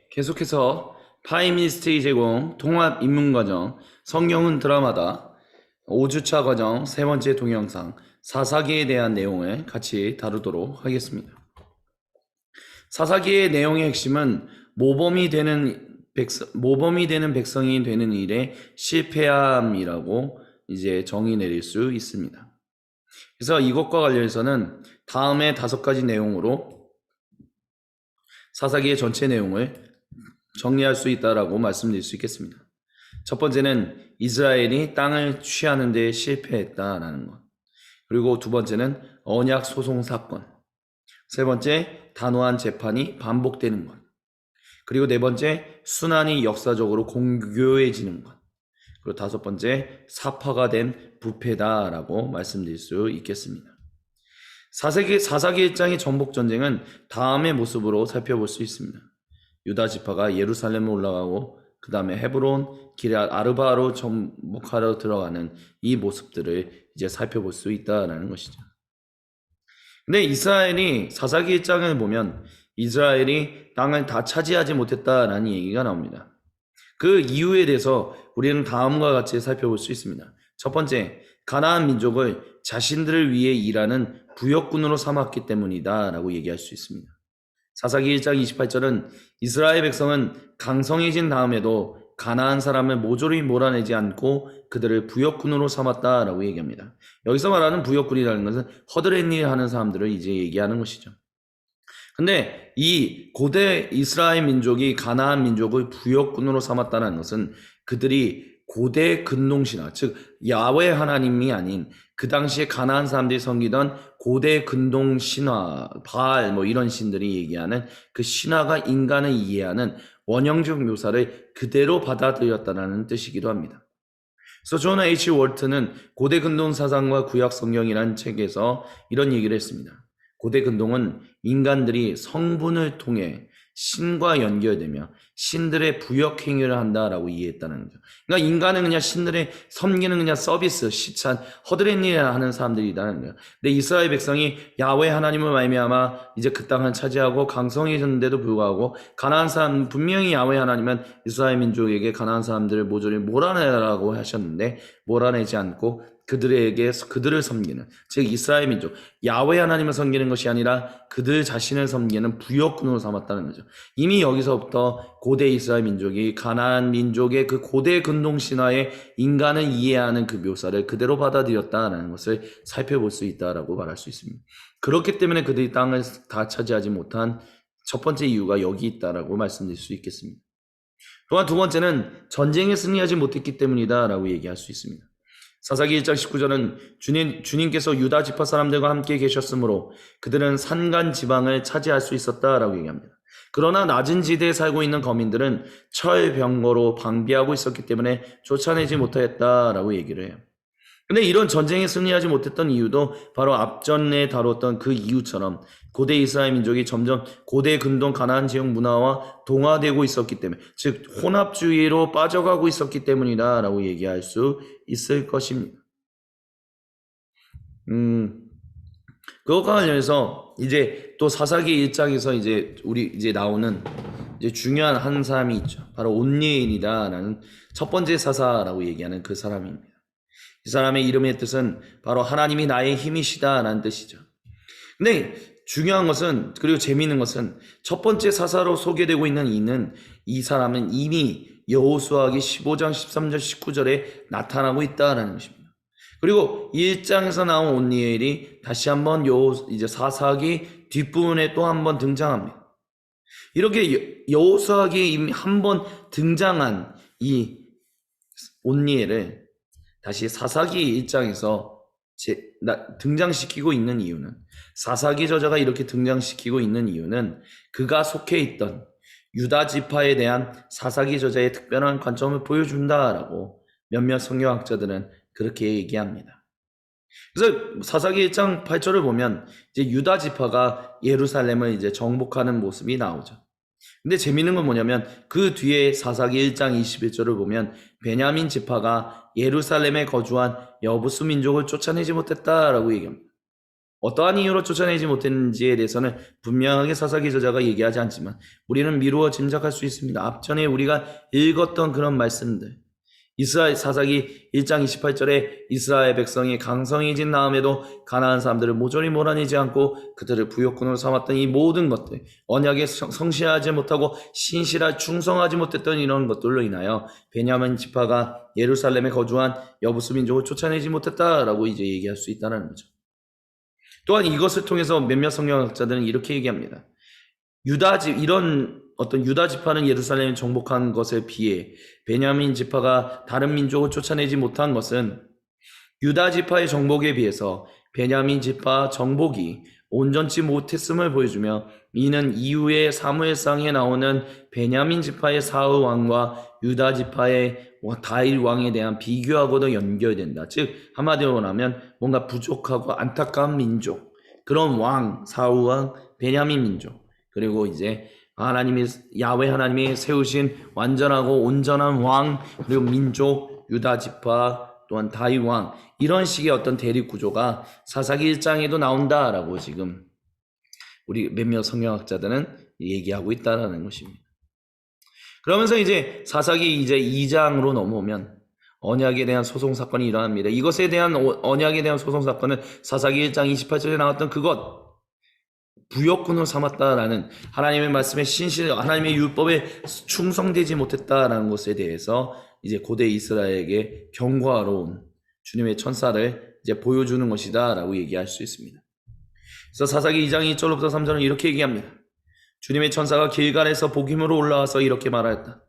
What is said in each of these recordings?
계속해서 파이미스트리 제공 통합 입문과정 성경은 드라마다 5주차 과정 세 번째 동영상 사사기에 대한 내용을 같이 다루도록 하겠습니다. 사사기의 내용의 핵심은 모범이 되는 백성이 되는 일에 실패함이라고 이제 정의 내릴 수 있습니다. 그래서 이것과 관련해서는 다음에 5가지 내용으로 사사기의 전체 내용을 정리할 수 있다라고 말씀드릴 수 있겠습니다. 첫 번째는 이스라엘이 땅을 취하는 데 실패했다라는 것. 그리고 두 번째는 언약 소송 사건. 세 번째, 단호한 재판이 반복되는 것. 그리고 네 번째, 순환이 역사적으로 공교해지는 것. 그리고 다섯 번째, 사파가 된 부패다라고 말씀드릴 수 있겠습니다. 사사기 1장의 정복전쟁은 다음의 모습으로 살펴볼 수 있습니다. 유다 지파가 예루살렘에 올라가고 그 다음에 헤브론, 기럇 아르바로 정복하러 들어가는 이 모습들을 이제 살펴볼 수 있다라는 것이죠. 근데 이스라엘이 사사기 1장을 보면 이스라엘이 땅을 다 차지하지 못했다라는 얘기가 나옵니다. 그 이유에 대해서 우리는 다음과 같이 살펴볼 수 있습니다. 첫 번째, 가나안 민족을 자신들을 위해 일하는 부역군으로 삼았기 때문이다 라고 얘기할 수 있습니다. 사사기 1장 28절은 이스라엘 백성은 강성해진 다음에도 가나안 사람을 모조리 몰아내지 않고 그들을 부역군으로 삼았다라고 얘기합니다. 여기서 말하는 부역군이라는 것은 허드렛 일 하는 사람들을 이제 얘기하는 것이죠. 근데 이 고대 이스라엘 민족이 가나안 민족을 부역군으로 삼았다는 것은 그들이 고대 근동신화, 즉 야훼 하나님이 아닌 그 당시에 가나안 사람들이 섬기던 고대 근동신화, 바알 뭐 이런 신들이 얘기하는 그 신화가 인간을 이해하는 원형적 묘사를 그대로 받아들였다는 뜻이기도 합니다. 그래서 존 H. 월트는 고대 근동 사상과 구약 성경이라는 책에서 이런 얘기를 했습니다. 고대 근동은 인간들이 성분을 통해 신과 연결되며 신들의 부역 행위를 한다라고 이해했다는 거죠. 그러니까 인간은 그냥 신들의 섬기는 그냥 서비스, 시찬, 허드렛 일을 하는 사람들이라는 거예요. 근데 이스라엘 백성이 야훼 하나님을 말미암아 이제 그 땅을 차지하고 강성해졌는데도 불구하고 가나안 사람 분명히 야훼 하나님은 이스라엘 민족에게 가나안 사람들을 모조리 몰아내라고 하셨는데 몰아내지 않고 그들을 섬기는, 즉 이스라엘 민족 야훼 하나님을 섬기는 것이 아니라 그들 자신을 섬기는 부역군으로 삼았다는 거죠. 이미 여기서부터 고대 이스라엘 민족이 가나안 민족의 그 고대 근동 신화의 인간을 이해하는 그 묘사를 그대로 받아들였다는 것을 살펴볼 수 있다라고 말할 수 있습니다. 그렇기 때문에 그들이 땅을 다 차지하지 못한 첫 번째 이유가 여기 있다라고 말씀드릴 수 있겠습니다. 또한 두 번째는 전쟁에 승리하지 못했기 때문이다라고 얘기할 수 있습니다. 사사기 1장 19절은 주님께서 유다 지파 사람들과 함께 계셨으므로 그들은 산간 지방을 차지할 수 있었다라고 얘기합니다. 그러나 낮은 지대에 살고 있는 거민들은 철병거로 방비하고 있었기 때문에 쫓아내지 못하였다라고 얘기를 해요. 근데 이런 전쟁에 승리하지 못했던 이유도 바로 앞전에 다뤘던 그 이유처럼 고대 이스라엘 민족이 점점 고대 근동 가나안 지역 문화와 동화되고 있었기 때문에, 즉 혼합주의로 빠져가고 있었기 때문이다라고 얘기할 수 있을 것입니다. 그것과 관련해서 이제 또 사사기 1장에서 이제 우리 이제 나오는 이제 중요한 한 사람이 있죠. 바로 온니엘이다라는 첫 번째 사사라고 얘기하는 그 사람입니다. 이 사람의 이름의 뜻은 바로 하나님이 나의 힘이시다라는 뜻이죠. 근데 중요한 것은, 그리고 재미있는 것은 첫 번째 사사로 소개되고 있는 이 사람은 이미 여호수아기 15장 13절 19절에 나타나고 있다라는 것입니다. 그리고 1장에서 나온 온니엘이 다시 한번 이제 사사기 뒷부분에 또 한번 등장합니다. 이렇게 여호수아기에 이미 한번 등장한 이 온니엘을 다시 사사기 1장에서 등장시키고 있는 이유는, 사사기 저자가 이렇게 등장시키고 있는 이유는 그가 속해 있던 유다 지파에 대한 사사기 저자의 특별한 관점을 보여준다라고 몇몇 성경학자들은 그렇게 얘기합니다. 그래서 사사기 1장 8절을 보면 이제 유다 지파가 예루살렘을 이제 정복하는 모습이 나오죠. 근데 재미있는 건 뭐냐면 그 뒤에 사사기 1장 21절을 보면 베냐민 지파가 예루살렘에 거주한 여부수 민족을 쫓아내지 못했다라고 얘기합니다. 어떠한 이유로 쫓아내지 못했는지에 대해서는 분명하게 사사기 저자가 얘기하지 않지만 우리는 미루어 짐작할 수 있습니다. 앞전에 우리가 읽었던 그런 말씀들, 이스라엘 사사기 1장 28절에 이스라엘 백성이 강성해진 다음에도 가나안 사람들을 모조리 몰아내지 않고 그들을 부욕꾼으로 삼았던 이 모든 것들, 언약에 성실하지 못하고 신실하지 충성하지 못했던 이런 것들로 인하여 베냐민 지파가 예루살렘에 거주한 여부수 민족을 쫓아내지 못했다라고 이제 얘기할 수 있다는 거죠. 또한 이것을 통해서 몇몇 성경학자들은 이렇게 얘기합니다. 이런 어떤 유다 지파는 예루살렘을 정복한 것에 비해 베냐민 지파가 다른 민족을 쫓아내지 못한 것은 유다 지파의 정복에 비해서 베냐민 지파 정복이 온전치 못했음을 보여주며 이는 이후에 사무엘상에 나오는 베냐민 지파의 사울 왕과 유다 지파의 다윗 왕에 대한 비교하고도 연결된다. 즉 한마디로 말하면 뭔가 부족하고 안타까운 민족, 그런 왕, 사울 왕, 베냐민 민족, 그리고 이제 야훼 하나님이 세우신 완전하고 온전한 왕, 그리고 민족, 유다 지파, 또한 다윗 왕, 이런 식의 어떤 대립 구조가 사사기 1장에도 나온다라고 지금 우리 몇몇 성경학자들은 얘기하고 있다라는 것입니다. 그러면서 이제 사사기 이제 2장으로 넘어오면 언약에 대한 소송 사건이 일어납니다. 이것에 대한 언약에 대한 소송 사건은 사사기 1장 28절에 나왔던 그것, 부욕꾼으로 삼았다라는 하나님의 말씀에 하나님의 율법에 충성되지 못했다라는 것에 대해서 이제 고대 이스라엘에게 경고하러 온 주님의 천사를 이제 보여주는 것이다라고 얘기할 수 있습니다. 그래서 사사기 2장 2절부터 3절은 이렇게 얘기합니다. 주님의 천사가 길갈에서 복임으로 올라와서 이렇게 말하였다.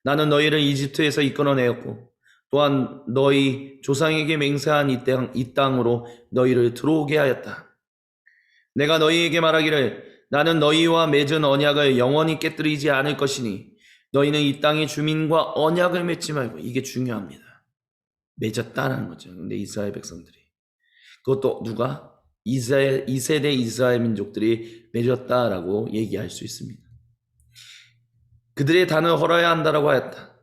나는 너희를 이집트에서 이끌어내었고 또한 너희 조상에게 맹세한 이 땅으로 너희를 들어오게 하였다. 내가 너희에게 말하기를 나는 너희와 맺은 언약을 영원히 깨뜨리지 않을 것이니 너희는 이 땅의 주민과 언약을 맺지 말고, 이게 중요합니다. 맺었다는 거죠. 근데 이스라엘 백성들이, 그것도 누가? 2세대 이스라엘 민족들이 맺었다라고 얘기할 수 있습니다. 그들의 단을 헐어야 한다라고 하였다.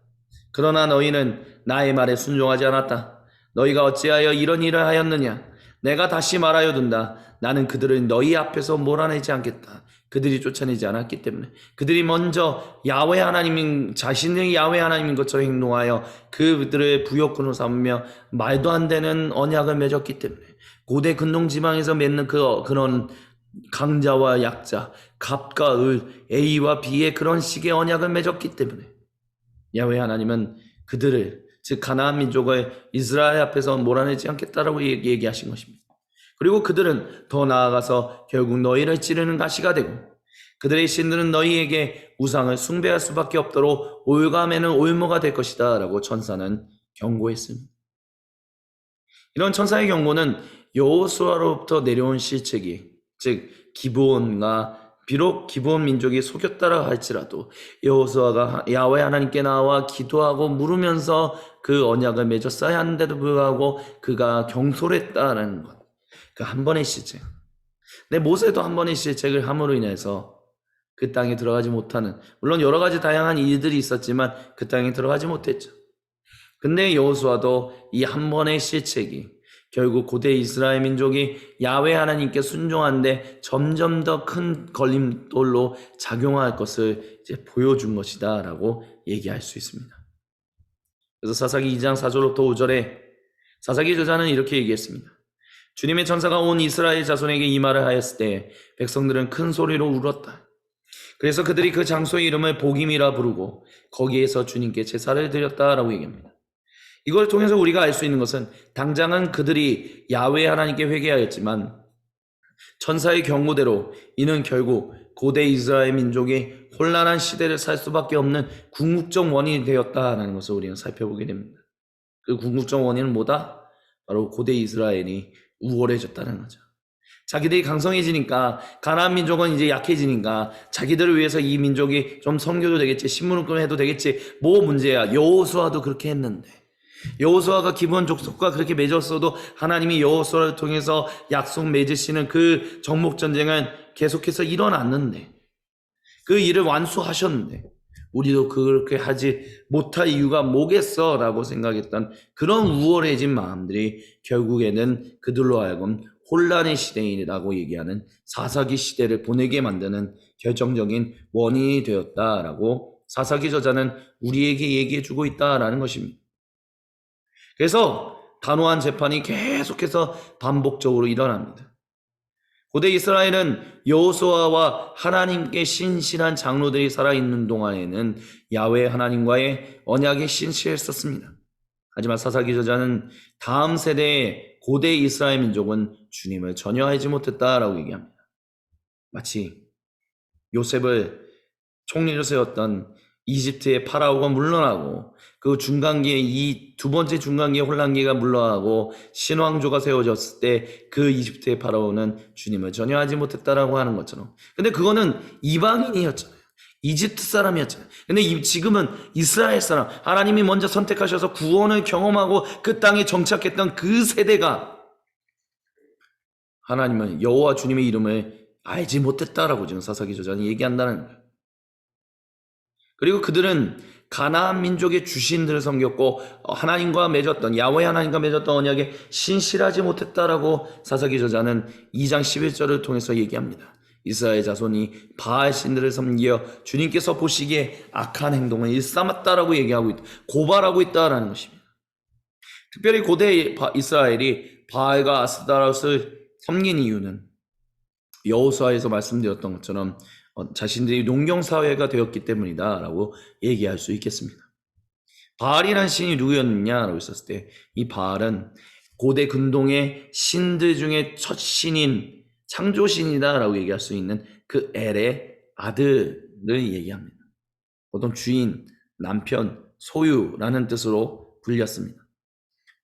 그러나 너희는 나의 말에 순종하지 않았다. 너희가 어찌하여 이런 일을 하였느냐? 내가 다시 말하여 둔다. 나는 그들을 너희 앞에서 몰아내지 않겠다. 그들이 쫓아내지 않았기 때문에, 그들이 먼저 야훼 하나님인 자신의 야훼 하나님인 것처럼 행동하여 그들을 부욕꾼으로 삼으며 말도 안 되는 언약을 맺었기 때문에, 고대 근동 지방에서 맺는 그런 강자와 약자, 갑과 을, A와 B의 그런 식의 언약을 맺었기 때문에 야훼 하나님은 그들을, 즉 가나안 민족을 이스라엘 앞에서 몰아내지 않겠다라고 얘기하신 것입니다. 그리고 그들은 더 나아가서 결국 너희를 찌르는 가시가 되고 그들의 신들은 너희에게 우상을 숭배할 수밖에 없도록 올가매는 올무가 될 것이다 라고 천사는 경고했습니다. 이런 천사의 경고는 여호수아로부터 내려온 실책이, 즉 기브온과 비록 기브온 민족이 속였다라 할지라도 여호수아가 야훼 하나님께 나와 기도하고 물으면서 그 언약을 맺었어야 하는데도 불구하고 그가 경솔했다라는 것, 그 한 번의 실책. 근데 모세도 한 번의 실책을 함으로 인해서 그 땅에 들어가지 못하는, 물론 여러 가지 다양한 일들이 있었지만 그 땅에 들어가지 못했죠. 근데 여호수아도 이 한 번의 실책이 결국 고대 이스라엘 민족이 야훼 하나님께 순종하는데 점점 더 큰 걸림돌로 작용할 것을 이제 보여준 것이다 라고 얘기할 수 있습니다. 그래서 사사기 2장 4절부터 5절에 사사기 저자는 이렇게 얘기했습니다. 주님의 천사가 온 이스라엘 자손에게 이 말을 하였을 때 백성들은 큰 소리로 울었다. 그래서 그들이 그 장소의 이름을 복임이라 부르고 거기에서 주님께 제사를 드렸다라고 얘기합니다. 이걸 통해서 우리가 알 수 있는 것은 당장은 그들이 야훼 하나님께 회개하였지만 천사의 경고대로 이는 결국 고대 이스라엘 민족이 혼란한 시대를 살 수밖에 없는 궁극적 원인이 되었다는 것을 우리는 살펴보게 됩니다. 그 궁극적 원인은 뭐다? 바로 고대 이스라엘이 우월해졌다는 거죠. 자기들이 강성해지니까, 가나안 민족은 이제 약해지니까 자기들을 위해서 이 민족이 좀 섬겨도 되겠지, 신문을 해도 되겠지, 뭐 문제야. 여호수아도 그렇게 했는데, 여호수아가 기브온 족속과 그렇게 맺었어도 하나님이 여호수아를 통해서 약속 맺으시는 그 정복 전쟁은 계속해서 일어났는데, 그 일을 완수하셨는데 우리도 그렇게 하지 못할 이유가 뭐겠어 라고 생각했던 그런 우월해진 마음들이 결국에는 그들로 하여금 혼란의 시대이라고 얘기하는 사사기 시대를 보내게 만드는 결정적인 원인이 되었다라고 사사기 저자는 우리에게 얘기해주고 있다라는 것입니다. 그래서 단호한 재판이 계속해서 반복적으로 일어납니다. 고대 이스라엘은 여호수아와 하나님께 신실한 장로들이 살아있는 동안에는 야훼 하나님과의 언약에 신실했었습니다. 하지만 사사기 저자는 다음 세대의 고대 이스라엘 민족은 주님을 전혀 알지 못했다라고 얘기합니다. 마치 요셉을 총리로 세웠던 이집트의 파라오가 물러나고 그 중간기에 이 두 번째 중간기의 혼란기가 물러나고 신왕조가 세워졌을 때 그 이집트의 파라오는 주님을 전혀 알지 못했다라고 하는 것처럼. 근데 그거는 이방인이었잖아요. 이집트 사람이었잖아요. 근데 지금은 이스라엘 사람, 하나님이 먼저 선택하셔서 구원을 경험하고 그 땅에 정착했던 그 세대가 하나님은 여호와 주님의 이름을 알지 못했다라고 지금 사사기 저자는 얘기한다는 거예요. 그리고 그들은 가나안 민족의 주신들을 섬겼고 하나님과 맺었던 야훼 하나님과 맺었던 언약에 신실하지 못했다라고 사사기 저자는 2장 11절을 통해서 얘기합니다. 이스라엘 자손이 바알 신들을 섬겨 주님께서 보시기에 악한 행동을 일삼았다라고 얘기하고 있다. 고발하고 있다라는 것입니다. 특별히 고대 이스라엘이 바알과 아스타롯을 섬긴 이유는 여호수아에서 말씀드렸던 것처럼 자신들이 농경사회가 되었기 때문이다라고 얘기할 수 있겠습니다. 바알이란 신이 누구였느냐라고 했었을 때 이 바알은 고대 근동의 신들 중에 첫 신인 창조신이다라고 얘기할 수 있는 그 엘의 아들을 얘기합니다. 보통 주인, 남편, 소유라는 뜻으로 불렸습니다.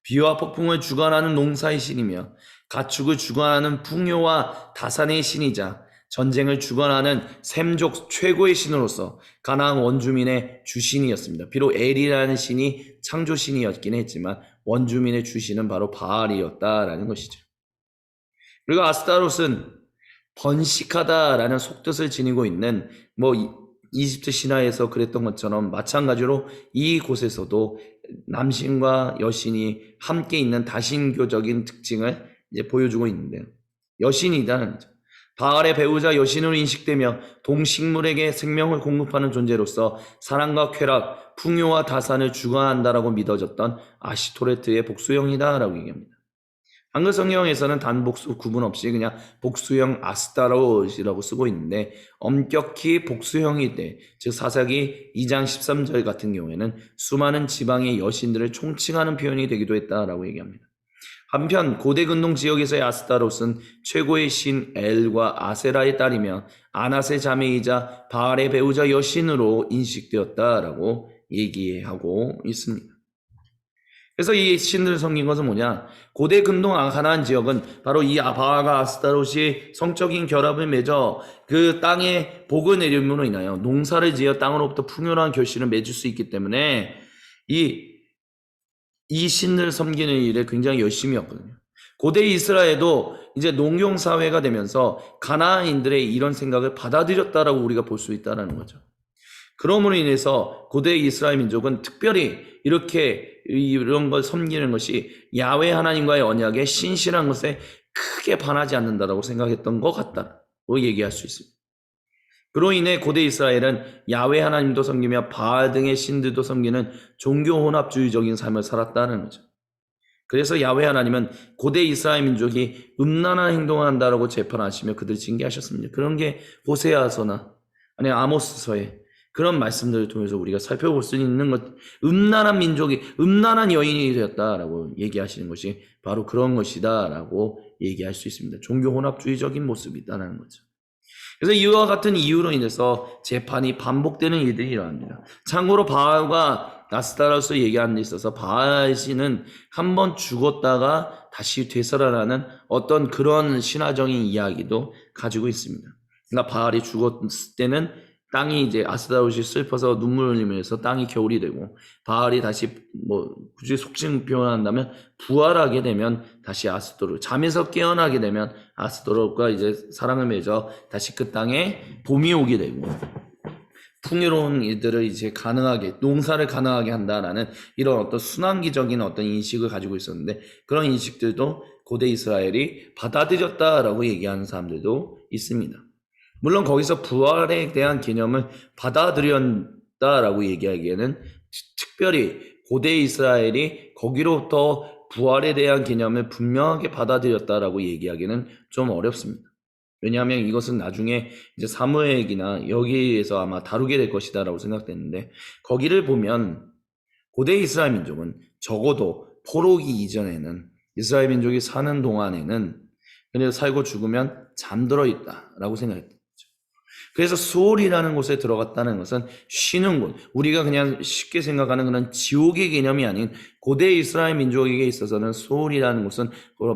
비와 폭풍을 주관하는 농사의 신이며 가축을 주관하는 풍요와 다산의 신이자 전쟁을 주관하는 셈족 최고의 신으로서 가나안 원주민의 주신이었습니다. 비록 엘이라는 신이 창조신이었긴 했지만 원주민의 주신은 바로 바알이었다라는 것이죠. 그리고 아스타롯은 번식하다라는 속뜻을 지니고 있는 이집트 신화에서 그랬던 것처럼 마찬가지로 이곳에서도 남신과 여신이 함께 있는 다신교적인 특징을 이제 보여주고 있는데요. 여신이다는 거죠. 바알의 배우자 여신으로 인식되며 동식물에게 생명을 공급하는 존재로서 사랑과 쾌락, 풍요와 다산을 주관한다라고 믿어졌던 아시토레트의 복수형이다라고 얘기합니다. 한글 성경에서는 단복수 구분 없이 그냥 복수형 아스타롯이라고 쓰고 있는데 엄격히 복수형일 때, 즉 사사기 2장 13절 같은 경우에는 수많은 지방의 여신들을 총칭하는 표현이 되기도 했다라고 얘기합니다. 한편 고대 근동 지역에서의 아스타롯은 최고의 신 엘과 아세라의 딸이며 아낫의 자매이자 바알의 배우자 여신으로 인식되었다라고 얘기하고 있습니다. 그래서 이 신들을 섬긴 것은 뭐냐? 고대 근동 가나안 지역은 바로 이 바알과 아스타롯이 성적인 결합을 맺어 그 땅에 복을 내림으로 인하여 농사를 지어 땅으로부터 풍요로운 결실을 맺을 수 있기 때문에 이 신을 섬기는 일에 굉장히 열심히 했거든요. 고대 이스라엘도 이제 농경사회가 되면서 가나안인들의 이런 생각을 받아들였다라고 우리가 볼 수 있다는 거죠. 그러므로 인해서 고대 이스라엘 민족은 특별히 이런 걸 섬기는 것이 야훼 하나님과의 언약에 신실한 것에 크게 반하지 않는다라고 생각했던 것 같다고 얘기할 수 있습니다. 그로 인해 고대 이스라엘은 야훼 하나님도 섬기며 바알 등의 신들도 섬기는 종교 혼합주의적인 삶을 살았다는 거죠. 그래서 야훼 하나님은 고대 이스라엘 민족이 음란한 행동을 한다라고 재판하시며 그들을 징계하셨습니다. 그런 게 호세아서나 아니 아모스서에 그런 말씀들을 통해서 우리가 살펴볼 수 있는 것, 음란한 민족이 음란한 여인이 되었다라고 얘기하시는 것이 바로 그런 것이다라고 얘기할 수 있습니다. 종교 혼합주의적인 모습이다라는 거죠. 그래서 이와 같은 이유로 인해서 재판이 반복되는 일들이 일어납니다. 참고로 바알과 아스타롯을 얘기하는 데 있어서 바알 신은 한번 죽었다가 다시 되살아나는 어떤 그런 신화적인 이야기도 가지고 있습니다. 그러니까 바알이 죽었을 때는 땅이 이제 아스타롯이 슬퍼서 눈물을 흘리면서 땅이 겨울이 되고 바알이 다시 굳이 속칭 표현한다면 부활하게 되면 다시 아스타롯, 잠에서 깨어나게 되면 아스타롯과 이제 사랑을 맺어 다시 그 땅에 봄이 오게 되고 풍요로운 일들을 이제 가능하게, 농사를 가능하게 한다라는 이런 어떤 순환기적인 어떤 인식을 가지고 있었는데, 그런 인식들도 고대 이스라엘이 받아들였다라고 얘기하는 사람들도 있습니다. 물론 거기서 부활에 대한 개념을 받아들였다라고 얘기하기에는 특별히 고대 이스라엘이 거기로부터 부활에 대한 개념을 분명하게 받아들였다라고 얘기하기는 좀 어렵습니다. 왜냐하면 이것은 나중에 이제 사무엘기나 여기에서 아마 다루게 될 것이다라고 생각되는데, 거기를 보면 고대 이스라엘 민족은 적어도 포로기 이전에는, 이스라엘 민족이 사는 동안에는 그냥 살고 죽으면 잠들어 있다라고 생각했죠. 그래서 수월이라는 곳에 들어갔다는 것은 쉬는 곳, 우리가 그냥 쉽게 생각하는 그런 지옥의 개념이 아닌 고대 이스라엘 민족에게 있어서는 수월이라는 곳은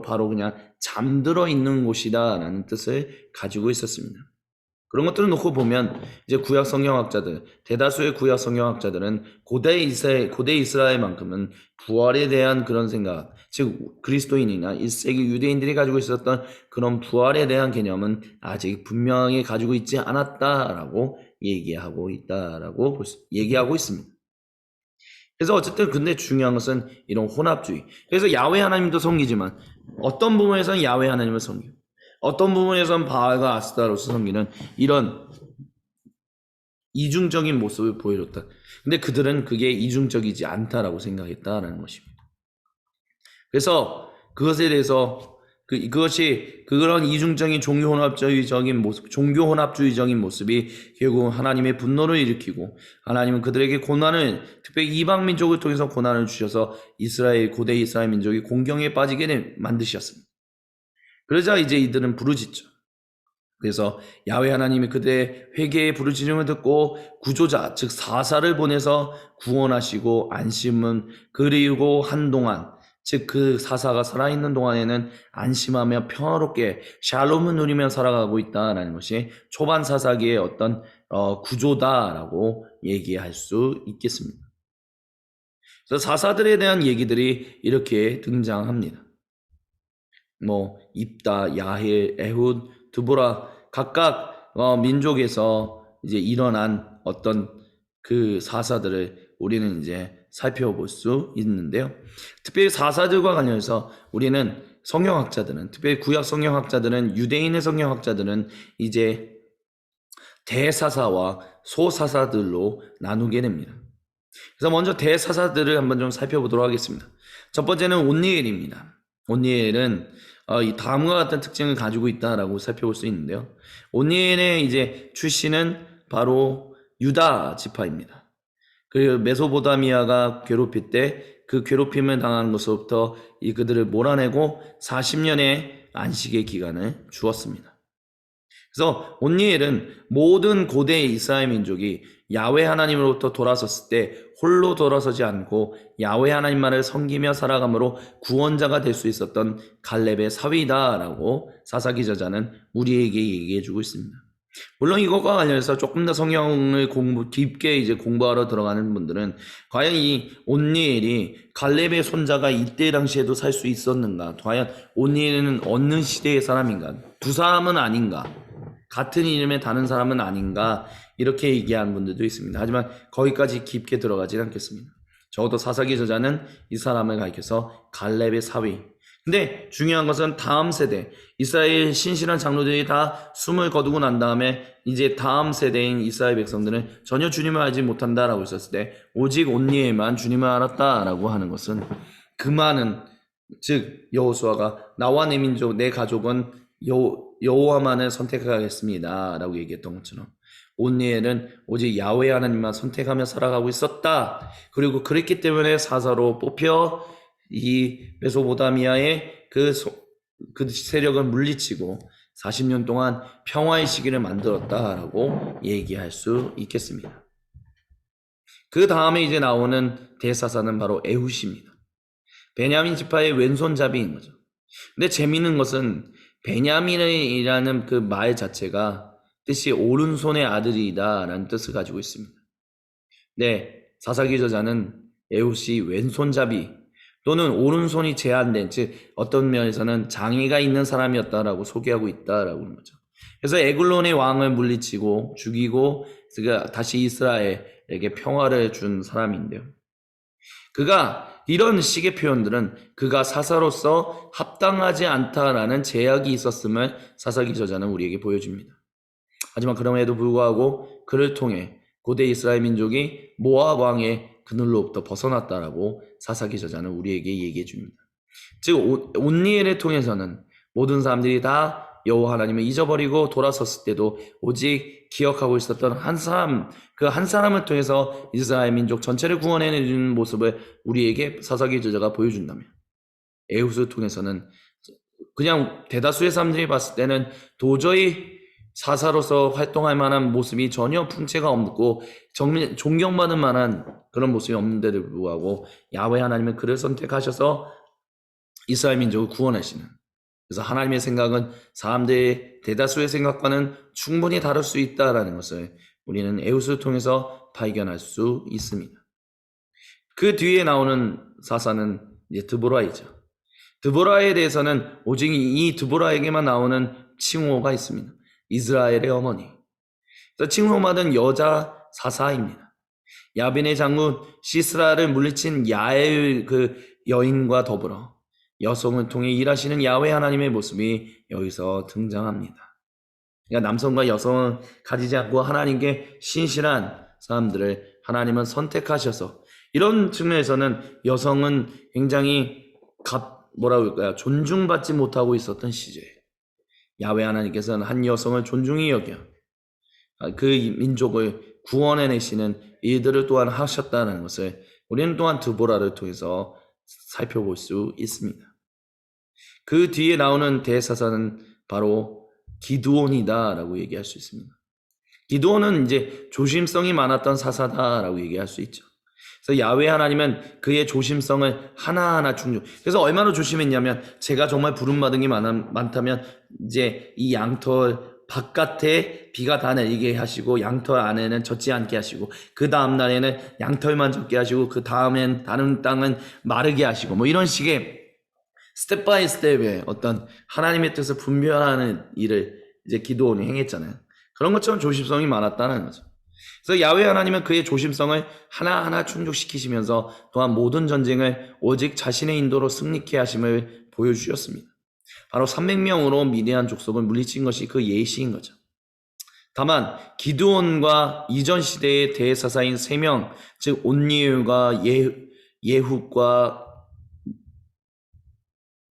바로 그냥 잠들어 있는 곳이다라는 뜻을 가지고 있었습니다. 그런 것들을 놓고 보면 이제 구약 성경학자들, 대다수의 구약 성경학자들은 고대 이스라엘만큼은 부활에 대한 그런 생각, 즉 그리스도인이나 1세기 유대인들이 가지고 있었던 그런 부활에 대한 개념은 아직 분명하게 가지고 있지 않았다라고 얘기하고 있습니다. 그래서 어쨌든 근데 중요한 것은 이런 혼합주의. 그래서 야훼 하나님도 섬기지만 어떤 부분에서는 야훼 하나님을 섬기고 어떤 부분에서는 바알과 아스타로스 섬기는 이런 이중적인 모습을 보여줬다. 근데 그들은 그게 이중적이지 않다라고 생각했다라는 것입니다. 그래서 그것에 대해서 그것이 그런 이중적인 종교혼합주의적인 모습이 결국 하나님의 분노를 일으키고, 하나님은 그들에게 고난을, 특별히 이방 민족을 통해서 고난을 주셔서 고대 이스라엘 민족이 공경에 빠지게 만드셨습니다. 그러자 이제 이들은 부르짖죠. 그래서 야훼 하나님이 그들의 회개의 부르짖음을 듣고 구조자, 즉 사사를 보내서 구원하시고 안심은 그리고 한동안, 즉 그 사사가 살아있는 동안에는 안심하며 평화롭게 샬롬을 누리며 살아가고 있다라는 것이 초반 사사기의 어떤 구조다라고 얘기할 수 있겠습니다. 그래서 사사들에 대한 얘기들이 이렇게 등장합니다. 입다, 야헬, 에훗, 드보라, 각각 민족에서 이제 일어난 어떤 그 사사들을 우리는 이제 살펴볼 수 있는데요. 특별히 사사들과 관련해서 우리는 성경학자들은, 특별히 구약 성경학자들은, 유대인의 성경학자들은 이제 대사사와 소사사들로 나누게 됩니다. 그래서 먼저 대사사들을 한번 좀 살펴보도록 하겠습니다. 첫 번째는 온니엘입니다. 온니엘은 이 다음과 같은 특징을 가지고 있다라고 살펴볼 수 있는데요. 온니엘의 이제 출신은 바로 유다 지파입니다. 그리고 메소포타미아가 괴롭힐 때 그 괴롭힘을 당하는 것으로부터 그들을 몰아내고 40년의 안식의 기간을 주었습니다. 그래서 온니엘은 모든 고대 이스라엘 민족이 야훼 하나님으로부터 돌아섰을 때 홀로 돌아서지 않고 야훼 하나님만을 섬기며 살아감으로 구원자가 될 수 있었던 갈렙의 사위다라고 사사기 저자는 우리에게 얘기해주고 있습니다. 물론 이것과 관련해서 조금 더 성경을 깊게 이제 공부하러 들어가는 분들은 과연 이 온니엘이 갈렙의 손자가 이때 당시에도 살 수 있었는가? 과연 온니엘은 어느 시대의 사람인가? 두 사람은 아닌가? 같은 이름의 다른 사람은 아닌가? 이렇게 얘기하는 분들도 있습니다. 하지만 거기까지 깊게 들어가진 않겠습니다. 적어도 사사기 저자는 이 사람을 가리켜서 갈렙의 사위. 근데 중요한 것은 다음 세대, 이스라엘 신실한 장로들이 다 숨을 거두고 난 다음에 이제 다음 세대인 이스라엘 백성들은 전혀 주님을 알지 못한다라고 했었을 때 오직 온니엘만 주님을 알았다라고 하는 것은 그 많은, 즉 여호수아가 나와 내 민족, 내 가족은 여호와만을 선택하겠습니다 라고 얘기했던 것처럼 온니엘은 오직 야훼 하나님만 선택하며 살아가고 있었다. 그리고 그랬기 때문에 사사로 뽑혀 이 메소포타미아의 그 세력을 물리치고 40년 동안 평화의 시기를 만들었다라고 얘기할 수 있겠습니다. 그 다음에 이제 나오는 대사사는 바로 에훗입니다. 베냐민 지파의 왼손잡이인 거죠. 근데 재미있는 것은 베냐민이라는 그 말 자체가 뜻이 오른손의 아들이다 라는 뜻을 가지고 있습니다. 네, 사사기 저자는 에훗이 왼손잡이 또는 오른손이 제한된, 즉 어떤 면에서는 장애가 있는 사람이었다라고 소개하고 있다라고 하는 거죠. 그래서 에글론의 왕을 물리치고 죽이고 그가 다시 이스라엘에게 평화를 준 사람인데요. 그가 이런 식의 표현들은 그가 사사로서 합당하지 않다라는 제약이 있었음을 사사기 저자는 우리에게 보여줍니다. 하지만 그럼에도 불구하고 그를 통해 고대 이스라엘 민족이 모압 왕의 그늘로부터 벗어났다라고 사사기 저자는 우리에게 얘기해 줍니다. 즉 온니엘을 통해서는 모든 사람들이 다 여호와 하나님을 잊어버리고 돌아섰을 때도 오직 기억하고 있었던 한 사람, 그 한 사람을 통해서 이스라엘 민족 전체를 구원해내주는 모습을 우리에게 사사기 저자가 보여준다면, 에훗을 통해서는 그냥 대다수의 사람들이 봤을 때는 도저히 사사로서 활동할 만한 모습이 전혀 풍채가 없고 존경받을 만한 그런 모습이 없는데도 불구하고 야훼 하나님은 그를 선택하셔서 이스라엘 민족을 구원하시는, 그래서 하나님의 생각은 사람들의 대다수의 생각과는 충분히 다를 수 있다는 것을 우리는 에훗을 통해서 발견할 수 있습니다. 그 뒤에 나오는 사사는 이제 드보라이죠. 드보라에 대해서는 오직 이 드보라에게만 나오는 칭호가 있습니다. 이스라엘의 어머니. 칭호받은 여자 사사입니다. 야빈의 장군 시스라를 물리친 야엘 그 여인과 더불어 여성을 통해 일하시는 야훼 하나님의 모습이 여기서 등장합니다. 그러니까 남성과 여성은 가지지 않고 하나님께 신실한 사람들을 하나님은 선택하셔서, 이런 측면에서는 여성은 굉장히 존중받지 못하고 있었던 시제, 야훼 하나님께서는 한 여성을 존중히 여겨 그 민족을 구원해내시는 일들을 또한 하셨다는 것을 우리는 또한 드보라를 통해서 살펴볼 수 있습니다. 그 뒤에 나오는 대사사는 바로 기드온이다라고 얘기할 수 있습니다. 기드온은 이제 조심성이 많았던 사사다라고 얘기할 수 있죠. 그래서 야훼 하나님은 그의 조심성을 하나하나 그래서 얼마나 조심했냐면, 제가 정말 부름받은 게 많다면 이제 이 양털 바깥에 비가 다 내리게 하시고 양털 안에는 젖지 않게 하시고, 그 다음 날에는 양털만 젖게 하시고, 그 다음엔 다른 땅은 마르게 하시고, 뭐 이런 식의 스텝 바이 스텝의 어떤 하나님의 뜻을 분별하는 일을 이제 기드온이 행했잖아요. 그런 것처럼 조심성이 많았다는 거죠. 그래서 야훼 하나님은 그의 조심성을 하나하나 충족시키시면서 또한 모든 전쟁을 오직 자신의 인도로 승리케 하심을 보여주셨습니다. 바로 300명으로 미디안 족속을 물리친 것이 그 예시인 거죠. 다만 기드온과 이전 시대의 대사사인 3명, 즉 온니엘과 예훗과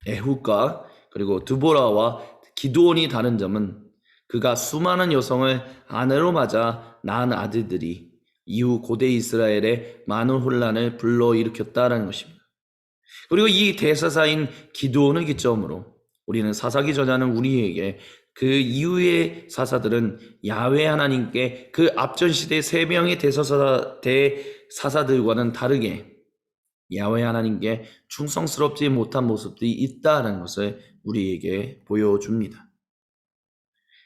에훗과 그리고 드보라와 기드온이 다른 점은 그가 수많은 여성을 아내로 맞아 낳은 아들들이 이후 고대 이스라엘에 많은 혼란을 불러일으켰다라는 것입니다. 그리고 이 대사사인 기드온을 기점으로 우리는 사사기 저자는 우리에게 그 이후의 사사들은 야훼 하나님께 그 앞전 시대 3명의 대사사들과는 다르게 야훼 하나님께 충성스럽지 못한 모습들이 있다는 것을 우리에게 보여줍니다.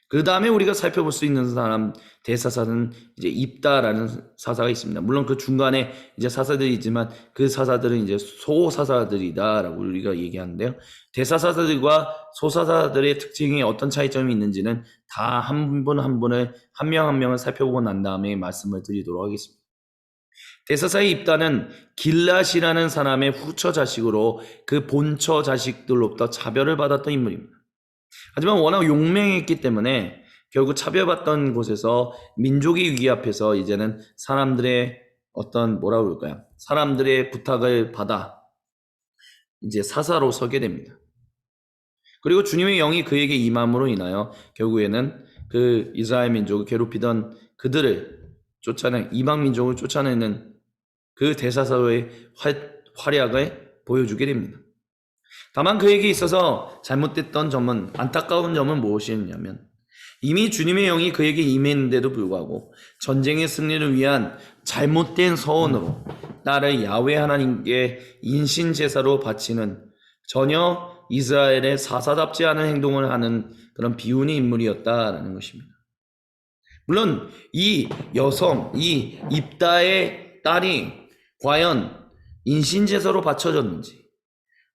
그 다음에 우리가 살펴볼 수 있는 사람 대사사는 이제 입다라는 사사가 있습니다. 물론 그 중간에 이제 사사들이 있지만 그 사사들은 이제 소사사들이다라고 우리가 얘기하는데요. 대사사들과 소사사들의 특징이 어떤 차이점이 있는지는 다 한 분 한 분을 한 명 한 명을 살펴보고 난 다음에 말씀을 드리도록 하겠습니다. 대사사의 입다는 길랏이라는 사람의 후처 자식으로 그 본처 자식들로부터 차별을 받았던 인물입니다. 하지만 워낙 용맹했기 때문에 결국 차별받던 곳에서 민족의 위기 앞에서 이제는 사람들의 사람들의 부탁을 받아 이제 사사로 서게 됩니다. 그리고 주님의 영이 그에게 임함으로 인하여 결국에는 그 이스라엘 민족을 괴롭히던 그들을 이방 민족을 쫓아내는 그 대사사의 활약을 보여주게 됩니다. 다만 그에게 있어서 잘못됐던 점은, 안타까운 점은 무엇이었냐면, 이미 주님의 영이 그에게 임했는데도 불구하고 전쟁의 승리를 위한 잘못된 서원으로 나를 야훼 하나님께 인신제사로 바치는 전혀 이스라엘의 사사답지 않은 행동을 하는 그런 비운의 인물이었다라는 것입니다. 물론 이 여성, 이 입다의 딸이 과연 인신제사로 바쳐졌는지,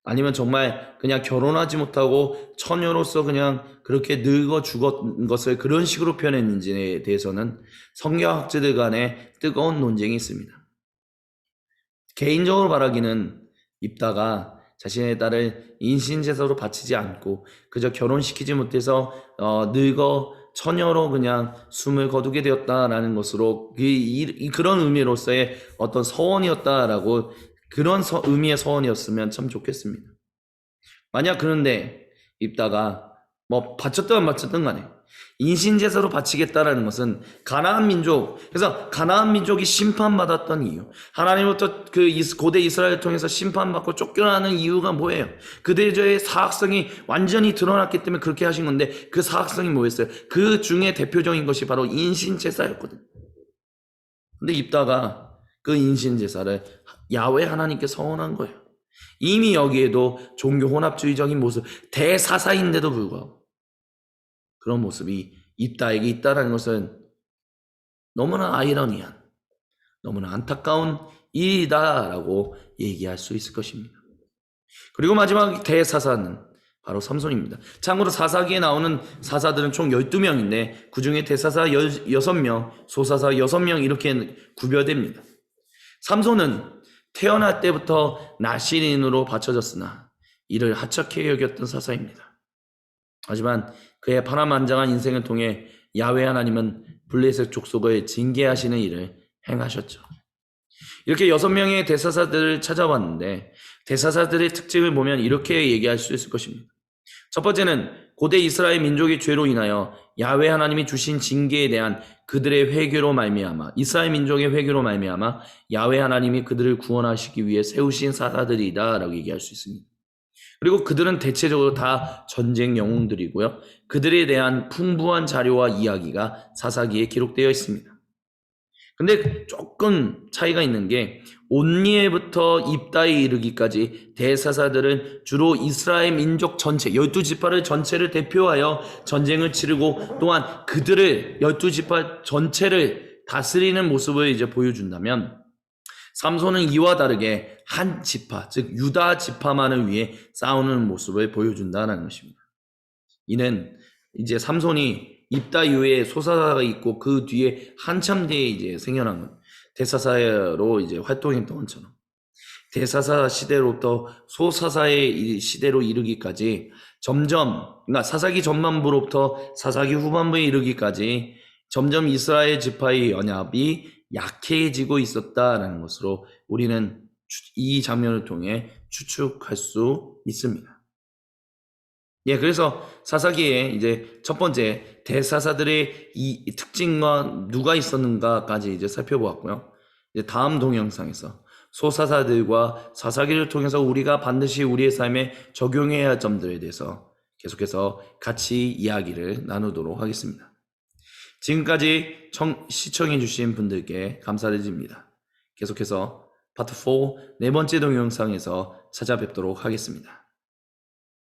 아니면 정말 그냥 결혼하지 못하고 처녀로서 그냥 그렇게 늙어 죽은 것을 그런 식으로 표현했는지에 대해서는 성경학자들 간에 뜨거운 논쟁이 있습니다. 개인적으로 말하기는 입다가 자신의 딸을 인신제사로 바치지 않고 그저 결혼시키지 못해서 늙어 처녀로 그냥 숨을 거두게 되었다라는 것으로 그런 의미로서의 어떤 서원이었다라고 그런 의미의 서원이었으면 참 좋겠습니다. 만약 그런데 입다가 뭐 바쳤든 안 바쳤든 간에 인신제사로 바치겠다라는 것은 가나안 민족, 그래서 가나안 민족이 심판받았던 이유, 하나님부터 그 고대 이스라엘을 통해서 심판받고 쫓겨나는 이유가 뭐예요? 그들의 사악성이 완전히 드러났기 때문에 그렇게 하신 건데, 그 사악성이 뭐였어요? 그 중에 대표적인 것이 바로 인신제사였거든요. 근데 입다가 그 인신제사를 야훼 하나님께 서원한 거예요. 이미 여기에도 종교 혼합주의적인 모습, 대사사인데도 불구하고 그런 모습이 입다에게 있다는 것은 너무나 아이러니한, 너무나 안타까운 일이다라고 얘기할 수 있을 것입니다. 그리고 마지막 대사사는 바로 삼손입니다. 참고로 사사기에 나오는 사사들은 총 12명인데 그 중에 대사사 6명, 소사사 6명 이렇게 구별됩니다. 삼손은 태어날 때부터 나실인으로 바쳐졌으나 이를 하찮게 여겼던 사사입니다. 하지만 그의 파란만장한 인생을 통해 야훼 하나님은 블레셋 족속을 징계하시는 일을 행하셨죠. 이렇게 6명의 대사사들을 찾아봤는데 대사사들의 특징을 보면 이렇게 얘기할 수 있을 것입니다. 첫 번째는 고대 이스라엘 민족의 죄로 인하여 야훼 하나님이 주신 징계에 대한 그들의 회개로 말미암아, 이스라엘 민족의 회개로 말미암아 야훼 하나님이 그들을 구원하시기 위해 세우신 사사들이다 라고 얘기할 수 있습니다. 그리고 그들은 대체적으로 다 전쟁 영웅들이고요. 그들에 대한 풍부한 자료와 이야기가 사사기에 기록되어 있습니다. 근데 조금 차이가 있는 게 온니엘부터 입다에 이르기까지 대사사들은 주로 이스라엘 민족 전체 12지파를 전체를 대표하여 전쟁을 치르고 또한 그들을 12지파 전체를 다스리는 모습을 이제 보여준다면 삼손은 이와 다르게 한 지파, 즉 유다 지파만을 위해 싸우는 모습을 보여준다는 것입니다. 이는 이제 삼손이 입다 이후에 소사사가 있고 그 뒤에 한참 뒤에 이제 생겨난 대사사로 이제 활동했던 것처럼 대사사 시대로부터 소사사의 시대로 이르기까지 점점, 그러니까 사사기 전반부로부터 사사기 후반부에 이르기까지 점점 이스라엘 지파의 연합이 약해지고 있었다라는 것으로 우리는 이 장면을 통해 추측할 수 있습니다. 예, 그래서 사사기에 이제 첫 번째 대사사들의 이 특징과 누가 있었는가까지 이제 살펴보았고요. 이제 다음 동영상에서 소사사들과 사사기를 통해서 우리가 반드시 우리의 삶에 적용해야 할 점들에 대해서 계속해서 같이 이야기를 나누도록 하겠습니다. 지금까지 시청해주신 분들께 감사를 드립니다. 계속해서 파트 4 네 번째 동영상에서 찾아뵙도록 하겠습니다.